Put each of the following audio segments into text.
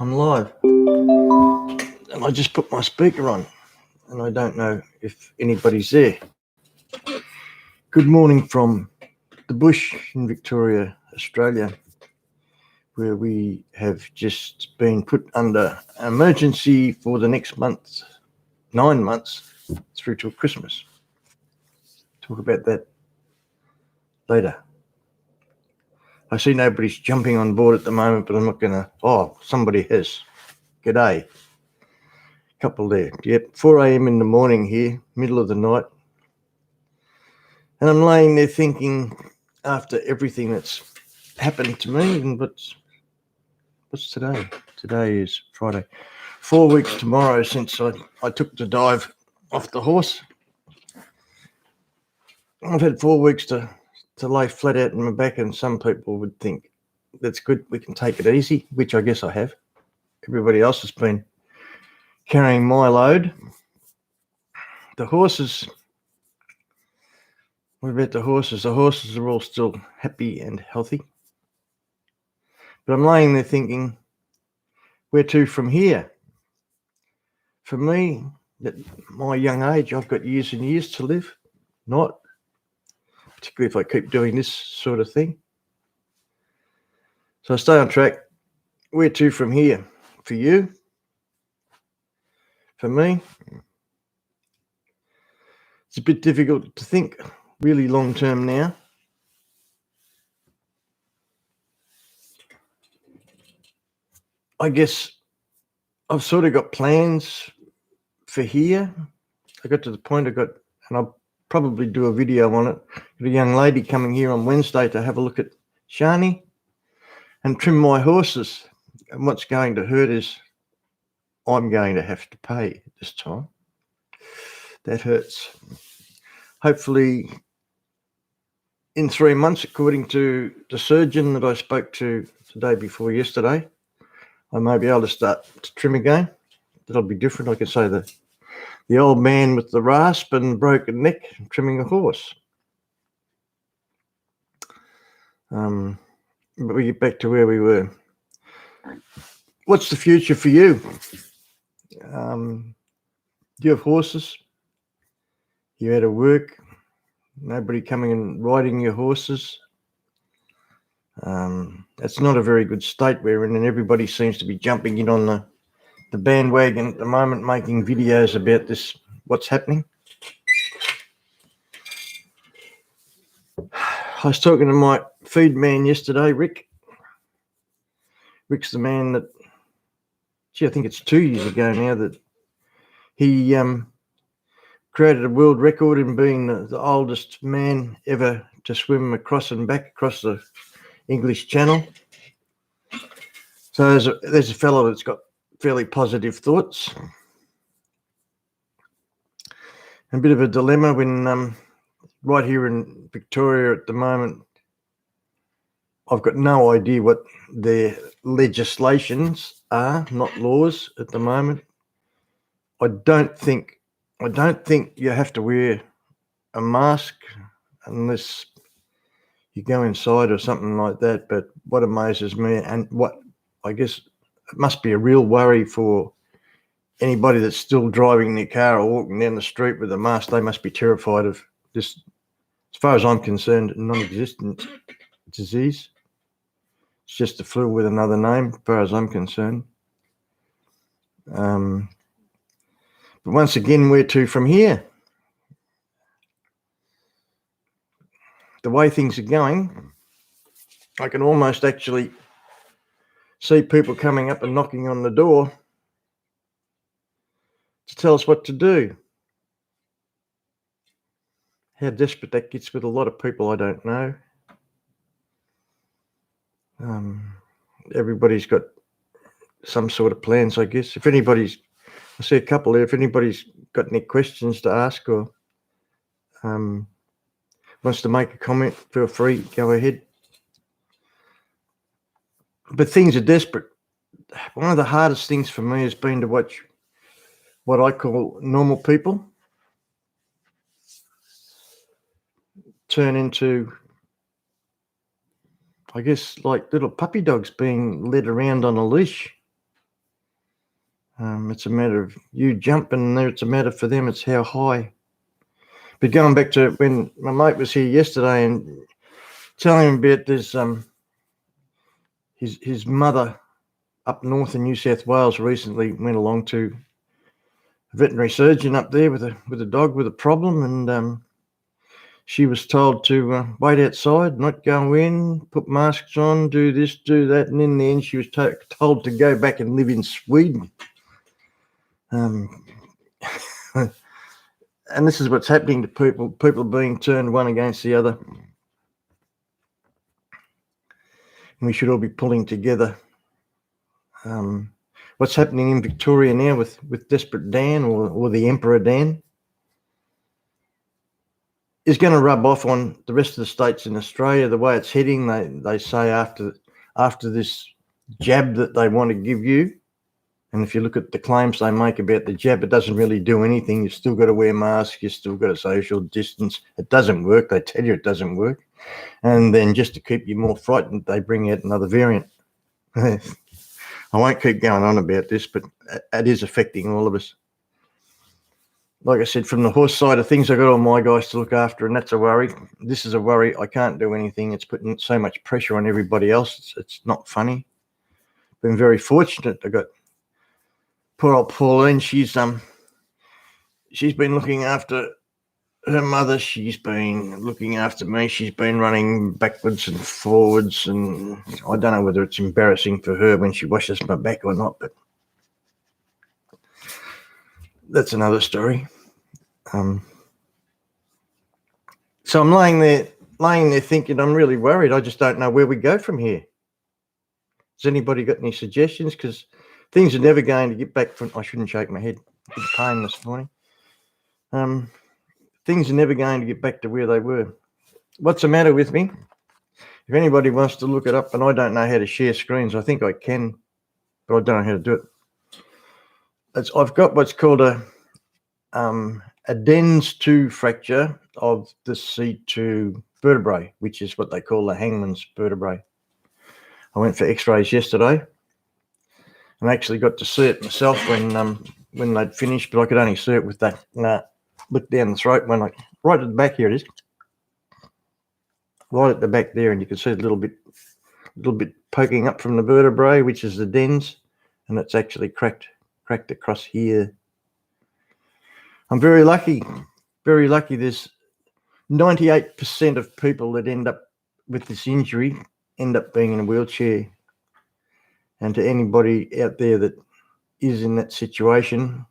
I'm live. And I just put my speaker on and I don't know if anybody's there. Good morning from the bush in Victoria, Australia, where we have just been put under emergency for the next month, 9 months through till Christmas. Talk about that later. I see nobody's jumping on board at the moment, but I'm not going to. Oh, somebody has. G'day. Couple there. Yep, 4 a.m. in the morning here, middle of the night. And I'm laying there thinking, after everything that's happened to me, and what's today? Today is Friday. 4 weeks tomorrow since I took the dive off the horse. I've had 4 weeks to lay flat out in my back, and some people would think that's good, we can take it easy, which I guess I have. Everybody else has been carrying my load. The horses, what about the horses? The horses are all still happy and healthy. But I'm laying there thinking, where to from here? For me, at my young age, I've got years and years to live, not particularly if I keep doing this sort of thing. So I stay on track. Where to from here? For you? For me? It's a bit difficult to think really long term now. I guess I've sort of got plans for here. I got to the point and I'll probably do a video on it. Got a young lady coming here on Wednesday to have a look at Shani and trim my horses. And what's going to hurt is I'm going to have to pay this time. That hurts. Hopefully in 3 months, according to the surgeon that I spoke to the day before yesterday, I may be able to start to trim again. That'll be different. I can say the old man with the rasp and broken neck trimming a horse. But we get back to where we were. What's the future for you? Do you have horses? You out of work? Nobody coming and riding your horses? That's not a very good state we're in, and everybody seems to be jumping in on the bandwagon at the moment, making videos about this, what's happening. I was talking to my feed man yesterday, Rick. Rick's the man that, I think it's 2 years ago now that he created a world record in being the oldest man ever to swim across and back across the English Channel. So there's a fellow that's got fairly positive thoughts. A bit of a dilemma when right here in Victoria at the moment, I've got no idea what their legislations are, not laws at the moment. I don't think you have to wear a mask unless you go inside or something like that. But what amazes me, and what I guess it must be a real worry for anybody that's still driving their car or walking down the street with a mask, they must be terrified of this, as far as I'm concerned, non-existent disease. It's just a flu with another name, as far as I'm concerned. But once again, where to from here? The way things are going, I can almost actually see people coming up and knocking on the door to tell us what to do. How desperate that gets with a lot of people, I don't know. Everybody's got some sort of plans, I guess. I see a couple there. If anybody's got any questions to ask or wants to make a comment, feel free, go ahead. But things are desperate. One of the hardest things for me has been to watch what I call normal people turn into, I guess, like little puppy dogs being led around on a leash. It's a matter of you jumping there. It's a matter for them. It's how high. But going back to when my mate was here yesterday and telling him about this, his mother up north in New South Wales recently went along to a veterinary surgeon up there with a dog with a problem, and she was told to wait outside, not go in, put masks on, do this, do that, and in the end she was told to go back and live in Sweden. And this is what's happening to people being turned one against the other. And we should all be pulling together. What's happening in Victoria now with Desperate Dan or the Emperor Dan is going to rub off on the rest of the states in Australia. The way it's heading, they say after this jab that they want to give you, and if you look at the claims they make about the jab, it doesn't really do anything. You've still got to wear masks. You've still got to social distance. It doesn't work. They tell you it doesn't work. And then just to keep you more frightened, they bring out another variant. I won't keep going on about this, but it is affecting all of us. Like I said, from the horse side of things, I got all my guys to look after, and that's a worry. This is a worry. I can't do anything. It's putting so much pressure on everybody else. It's not funny. Been very fortunate. I got poor old Pauline. She's been looking after her mother. She's been looking after me. She's been running backwards and forwards, and I don't know whether it's embarrassing for her when she washes my back or not, but that's another story. So I'm laying there thinking, I'm really worried. I just don't know where we go from here. Has anybody got any suggestions? Because things are never going to get back from. I shouldn't shake my head. Big pain this morning. Things are never going to get back to where they were. What's the matter with me? If anybody wants to look it up, and I don't know how to share screens, I think I can, but I don't know how to do it. I've got what's called a dens 2 fracture of the C2 vertebrae, which is what they call the hangman's vertebrae. I went for x-rays yesterday and I actually got to see it myself when they'd finished, but I could only see it with that look down the throat when right at the back. Here it is, right at the back there, and you can see a little bit poking up from the vertebrae, which is the dens, and it's actually cracked across here. I'm very lucky. There's 98% of people that end up with this injury end up being in a wheelchair. And to anybody out there that is in that situation,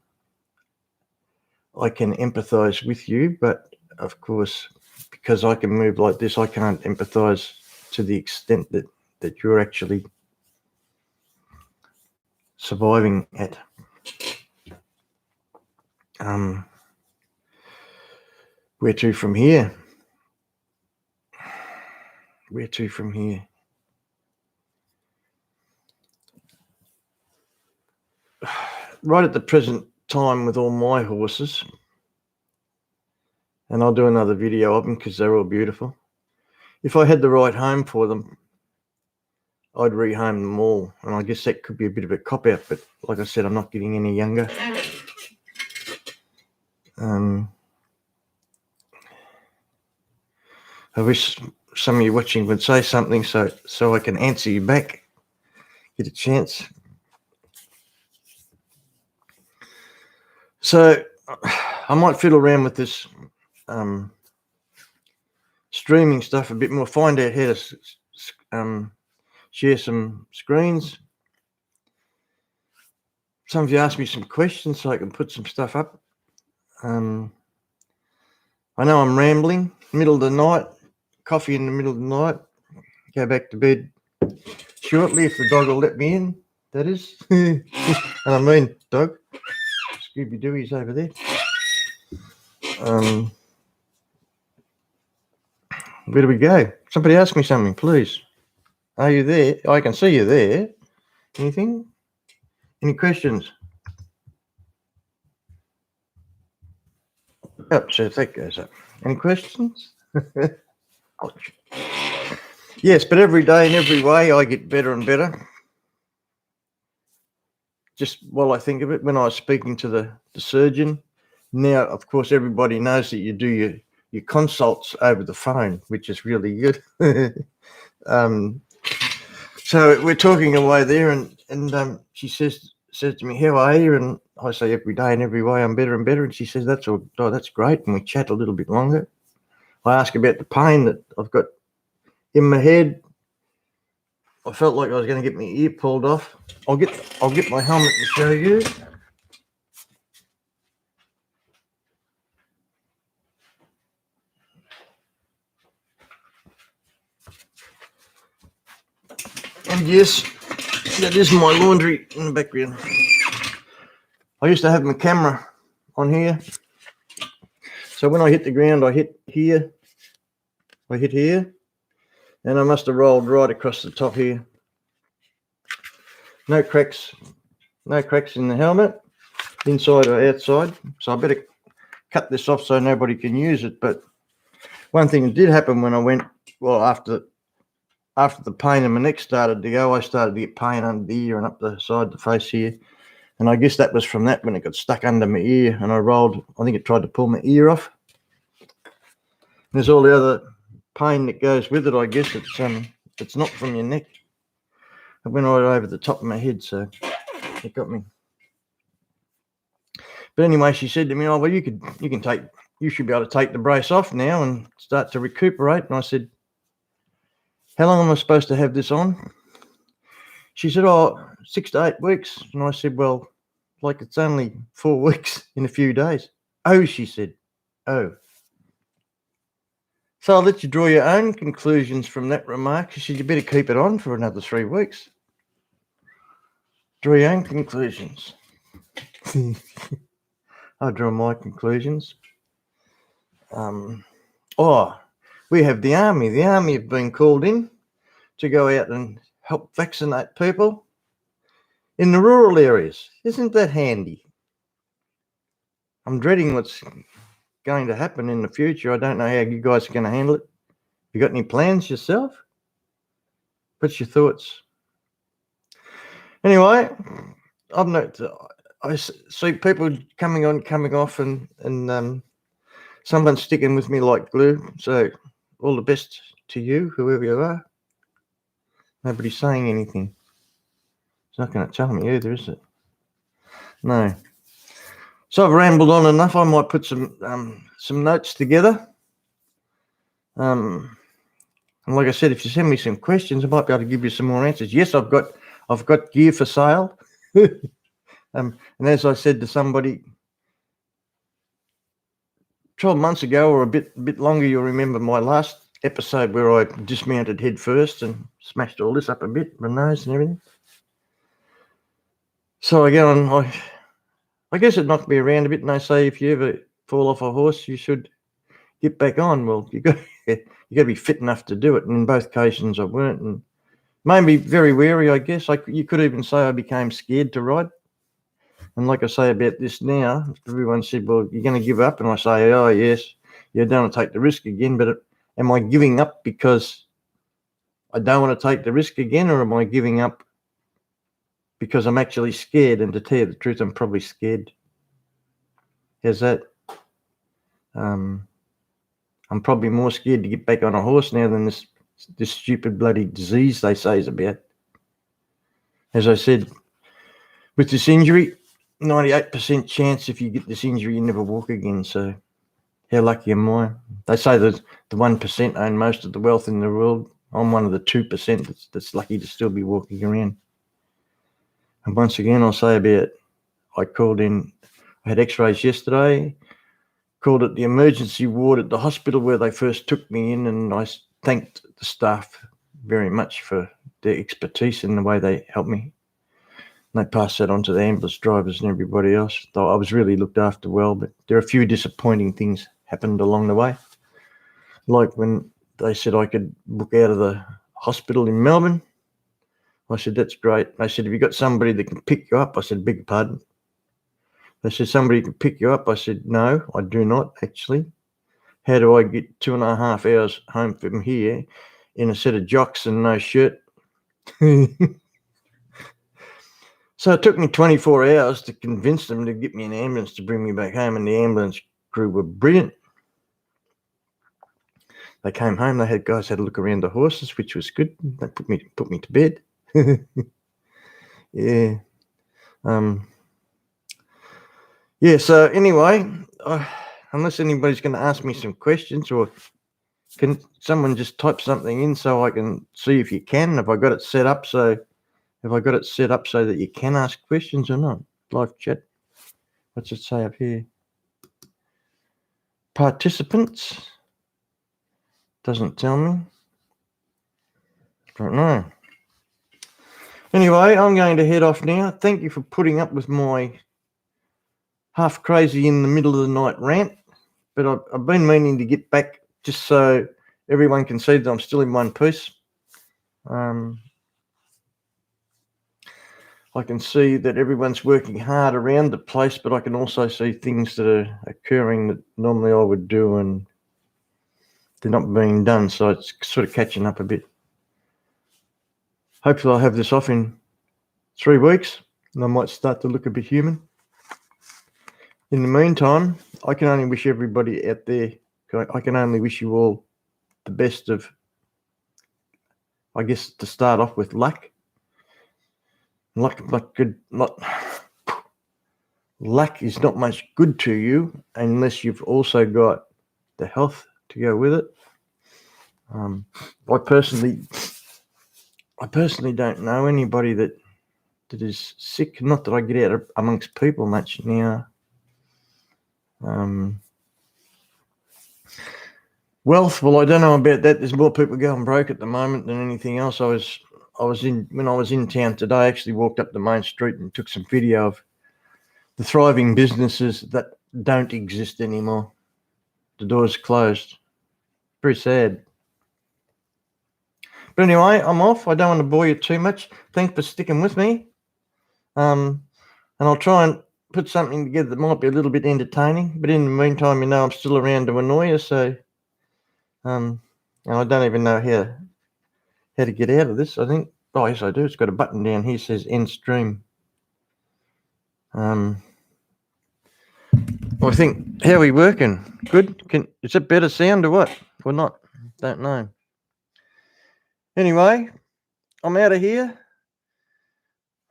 I can empathise with you, but of course, because I can move like this, I can't empathise to the extent that you're actually surviving at. Where to from here? Where to from here? Right at the present time with all my horses, and I'll do another video of them because they're all beautiful. If I had the right home for them, I'd rehome them all, and I guess that could be a bit of a cop-out, but like I said, I'm not getting any younger. I wish some of you watching would say something so I can answer you back, get a chance. So I might fiddle around with this streaming stuff a bit more, find out how to share some screens. Some of you asked me some questions so I can put some stuff up. I know I'm rambling, middle of the night, coffee in the middle of the night, go back to bed shortly if the dog will let me in, that is. And I mean dog. Scooby-Dooey's over there. Where do we go? Somebody ask me something, please. Are you there? I can see you there. Anything? Any questions? Oh, so that goes up. Any questions? Yes, but every day in every way I get better and better. just while I think of it, when I was speaking to the surgeon, now, of course, everybody knows that you do your consults over the phone, which is really good. So we're talking away there, and she says to me, "How are you?" And I say, "Every day and every way, I'm better and better." And she says, "That's all. Oh, that's great." And we chat a little bit longer. I ask about the pain that I've got in my head. I felt like I was going to get my ear pulled off. I'll get my helmet to show you. And yes, that is my laundry in the background. I used to have my camera on here. So when I hit the ground, I hit here, and I must have rolled right across the top here. No cracks in the helmet, inside or outside. So I better cut this off so nobody can use it. But one thing that did happen when I went, well, after the pain in my neck started to go, I started to get pain under the ear and up the side of the face here. And I guess that was from that when it got stuck under my ear and I rolled. I think it tried to pull my ear off. There's all the other pain that goes with it. I guess it's not from your neck. It went right over the top of my head, so it got me. But anyway, she said to me, "Oh, well, you should be able to take the brace off now and start to recuperate." And I said, "How long am I supposed to have this on?" She said, "Oh, 6 to 8 weeks." And I said, "Well, like it's only 4 weeks in a few days." "Oh," she said, "oh." So I'll let you draw your own conclusions from that remark. She said, "You better keep it on for another 3 weeks. Draw your own conclusions." I draw my conclusions. We have the army. The army have been called in to go out and help vaccinate people in the rural areas. Isn't that handy? I'm dreading what's going to happen in the future. I don't know how you guys are going to handle it. You got any plans yourself? What's your thoughts? Anyway, I see people coming on, coming off, and someone's sticking with me like glue. So all the best to you, whoever you are. Nobody's saying anything. It's not going to tell me either, is it? No. So I've rambled on enough. I might put some notes together. And like I said, if you send me some questions, I might be able to give you some more answers. Yes, I've got gear for sale. And as I said to somebody 12 months ago or a bit longer, you'll remember my last episode where I dismounted head first and smashed all this up a bit, my nose and everything. So again, I guess it knocked me around a bit, and they say if you ever fall off a horse, you should get back on. Well, you got to be fit enough to do it, and in both occasions I weren't, and made me very wary, I guess. You could even say I became scared to ride. And like I say about this now, everyone said, "Well, you're going to give up," and I say, "Oh yes, you don't want to take the risk again." But am I giving up because I don't want to take the risk again, or am I giving up because I'm actually scared? And to tell you the truth, I'm probably scared. How's that? I'm probably more scared to get back on a horse now than this stupid bloody disease they say is about. As I said, with this injury, 98% chance if you get this injury, you never walk again. So how lucky am I? They say that the 1% own most of the wealth in the world. I'm one of the 2% that's lucky to still be walking around. And once again, I'll say about, I called in, I had x-rays yesterday, called it the emergency ward at the hospital where they first took me in, and I thanked the staff very much for their expertise in the way they helped me. And they passed that on to the ambulance drivers and everybody else. Though I was really looked after well, but there are a few disappointing things happened along the way. Like when they said I could book out of the hospital in Melbourne. I said, "That's great." They said, "Have you got somebody that can pick you up?" I said, "Beg your pardon." They said, "Somebody can pick you up." I said, "No, I do not actually. How do I get 2.5 hours home from here in a set of jocks and no shirt?" So it took me 24 hours to convince them to get me an ambulance to bring me back home, and the ambulance crew were brilliant. They came home, they had guys had a look around the horses, which was good. They put me to bed. Yeah. Yeah, so anyway, unless anybody's going to ask me some questions, or can someone just type something in so I can see if you can? Have I got it set up so that you can ask questions or not? Live chat. What's it say up here? Participants? Doesn't tell me. Don't know. Anyway, I'm going to head off now. Thank you for putting up with my half crazy in the middle of the night rant, but I've been meaning to get back just so everyone can see that I'm still in one piece. I can see that everyone's working hard around the place, but I can also see things that are occurring that normally I would do and they're not being done, so it's sort of catching up a bit. Hopefully I'll have this off in 3 weeks and I might start to look a bit human. In the meantime, I can only wish everybody out there, I can only wish you all the best of, I guess, to start off with, luck. Luck is not much good to you unless you've also got the health to go with it. I personally don't know anybody that is sick. Not that I get out amongst people much now. Wealth, well, I don't know about that. There's more people going broke at the moment than anything else. When I was in town today, I actually walked up the main street and took some video of the thriving businesses that don't exist anymore. The doors closed. Very sad. But anyway, I'm off. I don't want to bore you too much. Thanks for sticking with me. And I'll try and put something together that might be a little bit entertaining. But in the meantime, I'm still around to annoy you. So, I don't even know how to get out of this. I think. Oh, yes, I do. It's got a button down here that says end stream. I think, how are we working? Good? Is it better sound or what? Or not? Don't know. Anyway, I'm out of here.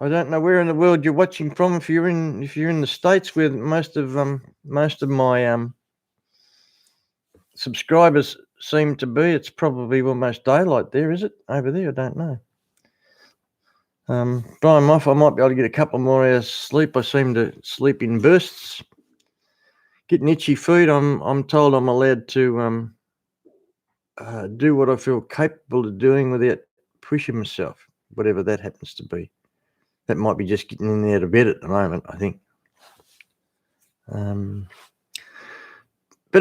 I don't know where in the world you're watching from. If you're in the States, where most of my subscribers seem to be, it's probably almost daylight there, is it? Over there, I don't know. But I'm off. I might be able to get a couple more hours sleep. I seem to sleep in bursts. Getting itchy feet. I'm told I'm allowed to do what I feel capable of doing without pushing myself, whatever that happens to be. That might be just getting in and out of bed at the moment, I think. But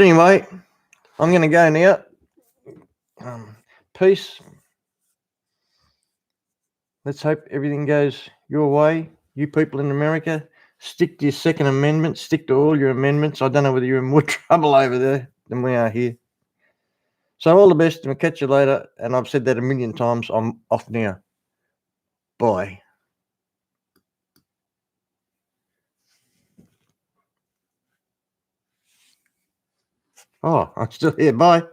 anyway, I'm going to go now. Peace. Let's hope everything goes your way. You people in America, stick to your Second Amendment. Stick to all your amendments. I don't know whether you're in more trouble over there than we are here. So all the best, and we'll catch you later. And I've said that a million times. I'm off now. Bye. Oh, I'm still here. Bye.